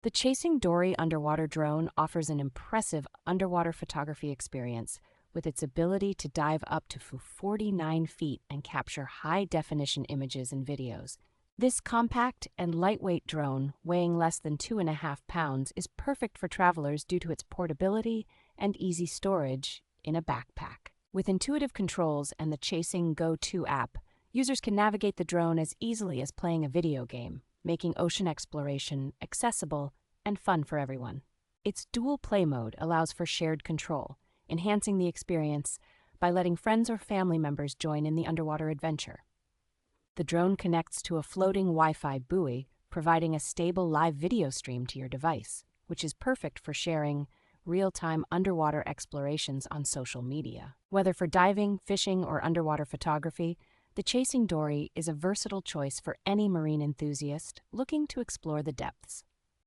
The Chasing Dory Underwater Drone offers an impressive underwater photography experience with its ability to dive up to 49 feet and capture high-definition images and videos. This compact and lightweight drone, weighing less than 2.5 pounds, is perfect for travelers due to its portability and easy storage in a backpack. With intuitive controls and the Chasing Go-To app, users can navigate the drone as easily as playing a video game, making ocean exploration accessible and fun for everyone. Its dual play mode allows for shared control, enhancing the experience by letting friends or family members join in the underwater adventure. The drone connects to a floating Wi-Fi buoy, providing a stable live video stream to your device, which is perfect for sharing real-time underwater explorations on social media. Whether for diving, fishing, or underwater photography, the Chasing Dory is a versatile choice for any marine enthusiast looking to explore the depths.